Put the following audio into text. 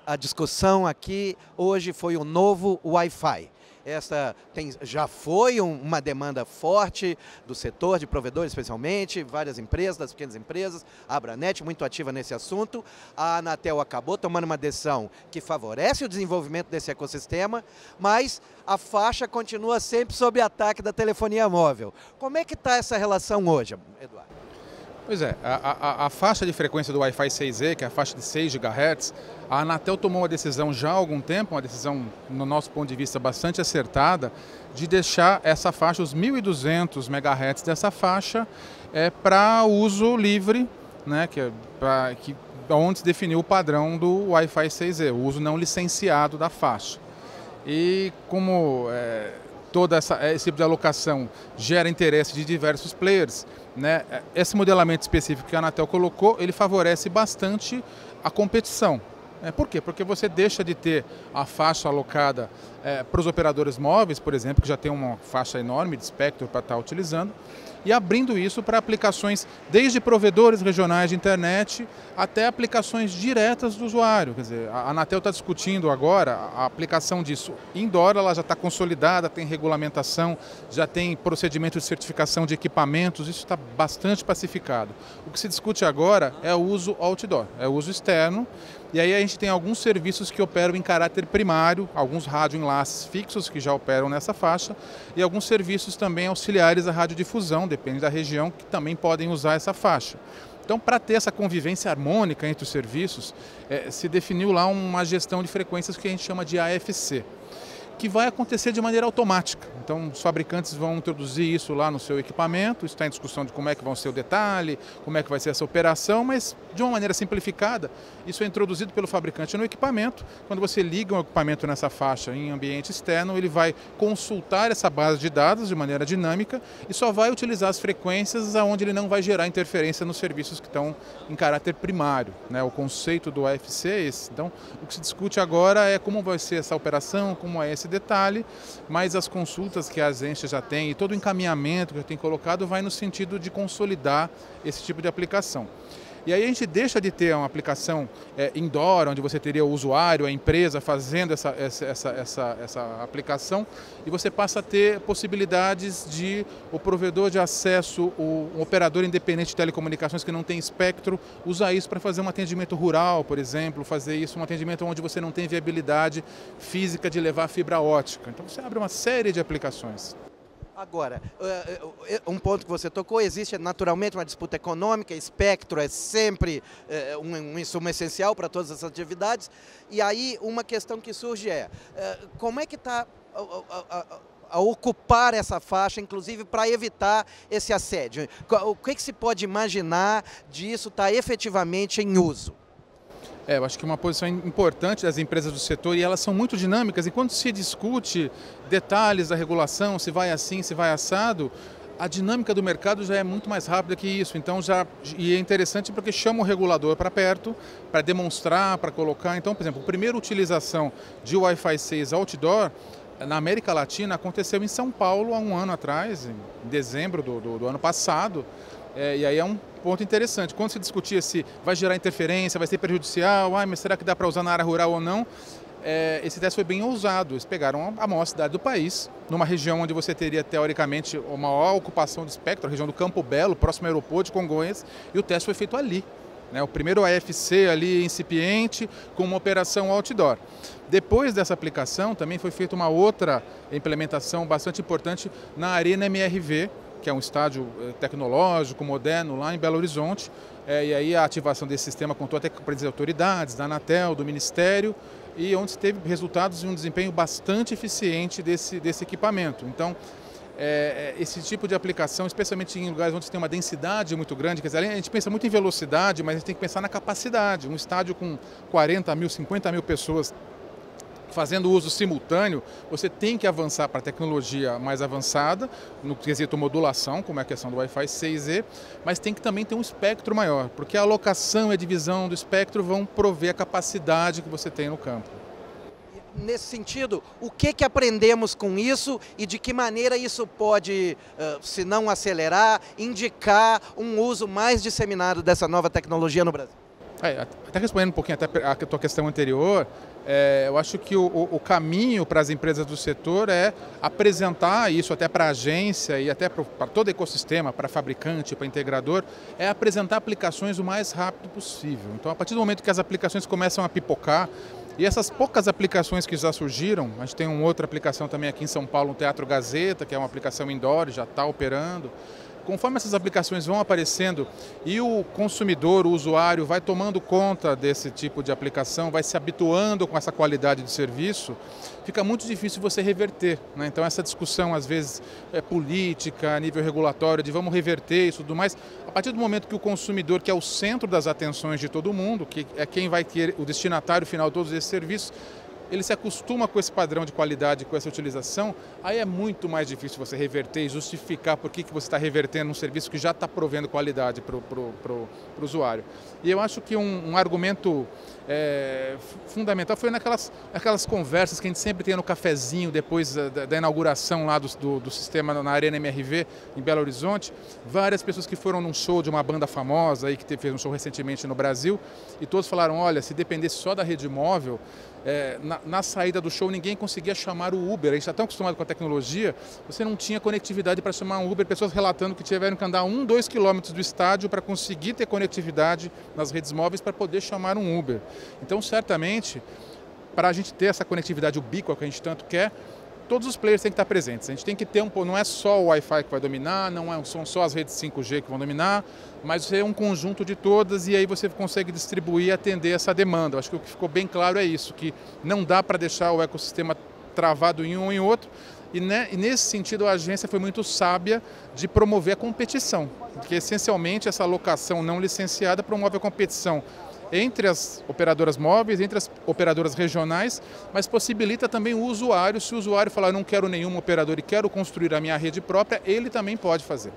a discussão aqui hoje foi o novo Wi-Fi. Já foi uma demanda forte do setor de provedores, especialmente, várias empresas, das pequenas empresas, a Abranet muito ativa nesse assunto. A Anatel acabou tomando uma decisão que favorece o desenvolvimento desse ecossistema, mas a faixa continua sempre sob ataque da telefonia móvel. Como é que está essa relação hoje, Eduardo? Pois é, a faixa de frequência do Wi-Fi 6E, que é a faixa de 6 GHz, a Anatel tomou uma decisão já há algum tempo, uma decisão, no nosso ponto de vista, bastante acertada, de deixar essa faixa, os 1.200 MHz dessa faixa, para uso livre, né, onde se definiu o padrão do Wi-Fi 6E, o uso não licenciado da faixa. E como esse tipo de alocação gera interesse de diversos players, né, esse modelamento específico que a Anatel colocou, ele favorece bastante a competição. Por quê? Porque você deixa de ter a faixa alocada para os operadores móveis, por exemplo, que já tem uma faixa enorme de espectro para estar utilizando, e abrindo isso para aplicações desde provedores regionais de internet até aplicações diretas do usuário. Quer dizer, a Anatel está discutindo agora a aplicação disso indoor, ela já está consolidada, tem regulamentação, já tem procedimento de certificação de equipamentos, isso está bastante pacificado. O que se discute agora é o uso outdoor, é o uso externo, e aí a gente tem alguns serviços que operam em caráter primário, alguns radioenlaces fixos que já operam nessa faixa, e alguns serviços também auxiliares à radiodifusão, depende da região, que também podem usar essa faixa. Então, para ter essa convivência harmônica entre os serviços, se definiu lá uma gestão de frequências que a gente chama de AFC, que vai acontecer de maneira automática. Então, os fabricantes vão introduzir isso lá no seu equipamento, isso está em discussão de como é que vai ser o detalhe, como é que vai ser essa operação, mas de uma maneira simplificada, isso é introduzido pelo fabricante no equipamento. Quando você liga um equipamento nessa faixa em ambiente externo, ele vai consultar essa base de dados de maneira dinâmica e só vai utilizar as frequências onde ele não vai gerar interferência nos serviços que estão em caráter primário, né? O conceito do AFC é esse. Então, o que se discute agora é como vai ser essa operação, como é esse detalhe, mas as consultas que a agência já tem e todo o encaminhamento que eu tenho colocado vai no sentido de consolidar esse tipo de aplicação. E aí a gente deixa de ter uma aplicação indoor, onde você teria o usuário, a empresa fazendo essa aplicação, e você passa a ter possibilidades de o provedor de acesso, o operador independente de telecomunicações que não tem espectro, usar isso para fazer um atendimento rural, por exemplo, fazer isso um atendimento onde você não tem viabilidade física de levar fibra ótica. Então você abre uma série de aplicações. Agora, um ponto que você tocou, existe naturalmente uma disputa econômica, espectro é sempre um insumo essencial para todas as atividades, e aí uma questão que surge como é que está a ocupar essa faixa, inclusive para evitar esse assédio? O que se pode imaginar disso estar efetivamente em uso? Eu acho que é uma posição importante das empresas do setor e elas são muito dinâmicas. E quando se discute detalhes da regulação, se vai assim, se vai assado, a dinâmica do mercado já é muito mais rápida que isso. Então e é interessante porque chama o regulador para perto, para demonstrar, para colocar. Então, por exemplo, a primeira utilização de Wi-Fi 6 outdoor na América Latina aconteceu em São Paulo há um ano atrás, em dezembro do ano passado. E aí é um ponto interessante. Quando se discutia se vai gerar interferência, vai ser prejudicial, mas será que dá para usar na área rural ou não? Esse teste foi bem ousado. Eles pegaram a maior cidade do país, numa região onde você teria, teoricamente, uma maior ocupação de espectro, a região do Campo Belo, próximo ao aeroporto de Congonhas, e o teste foi feito ali. O primeiro AFC ali incipiente, com uma operação outdoor. Depois dessa aplicação, também foi feita uma outra implementação bastante importante na Arena MRV, que é um estádio tecnológico, moderno, lá em Belo Horizonte. E aí a ativação desse sistema contou até com a presença de autoridades, da Anatel, do Ministério, e onde se teve resultados e um desempenho bastante eficiente desse equipamento. Então, esse tipo de aplicação, especialmente em lugares onde tem uma densidade muito grande, quer dizer, a gente pensa muito em velocidade, mas a gente tem que pensar na capacidade. Um estádio com 40 mil, 50 mil pessoas fazendo uso simultâneo, você tem que avançar para a tecnologia mais avançada, no quesito modulação, como é a questão do Wi-Fi 6E, mas tem que também ter um espectro maior, porque a alocação e a divisão do espectro vão prover a capacidade que você tem no campo. Nesse sentido, o que aprendemos com isso e de que maneira isso pode, se não acelerar, indicar um uso mais disseminado dessa nova tecnologia no Brasil? Até respondendo um pouquinho até a tua questão anterior, eu acho que o caminho para as empresas do setor é apresentar isso até para a agência e até para todo o ecossistema, para fabricante, para integrador, é apresentar aplicações o mais rápido possível. Então, a partir do momento que as aplicações começam a pipocar, e essas poucas aplicações que já surgiram, a gente tem uma outra aplicação também aqui em São Paulo, no Teatro Gazeta, que é uma aplicação indoor, já está operando. Conforme essas aplicações vão aparecendo e o consumidor, o usuário, vai tomando conta desse tipo de aplicação, vai se habituando com essa qualidade de serviço, fica muito difícil você reverter, né? Então essa discussão às vezes é política, a nível regulatório, de vamos reverter isso e tudo mais, a partir do momento que o consumidor, que é o centro das atenções de todo mundo, que é quem vai ter o destinatário final de todos esses serviços, ele se acostuma com esse padrão de qualidade, com essa utilização, aí é muito mais difícil você reverter e justificar por que você está revertendo um serviço que já está provendo qualidade para o usuário. E eu acho que um argumento fundamental foi naquelas conversas que a gente sempre tem no cafezinho depois da inauguração lá do sistema na Arena MRV em Belo Horizonte. Várias pessoas que foram num show de uma banda famosa aí, que fez um show recentemente no Brasil, e todos falaram, olha, se dependesse só da rede móvel, na saída do show ninguém conseguia chamar o Uber. A gente está tão acostumado com a tecnologia, você não tinha conectividade para chamar um Uber, pessoas relatando que tiveram que andar 2 quilômetros do estádio para conseguir ter conectividade nas redes móveis para poder chamar um Uber. Então, certamente, para a gente ter essa conectividade ubíqua que a gente tanto quer, todos os players têm que estar presentes. A gente tem que ter não é só o Wi-Fi que vai dominar, são só as redes 5G que vão dominar, mas é um conjunto de todas e aí você consegue distribuir e atender essa demanda. Eu acho que o que ficou bem claro é isso, que não dá para deixar o ecossistema travado em um ou em outro. E nesse sentido a agência foi muito sábia de promover a competição, porque essencialmente essa locação não licenciada promove a competição entre as operadoras móveis, entre as operadoras regionais, mas possibilita também o usuário, se o usuário falar, não quero nenhuma operadora e quero construir a minha rede própria, ele também pode fazer.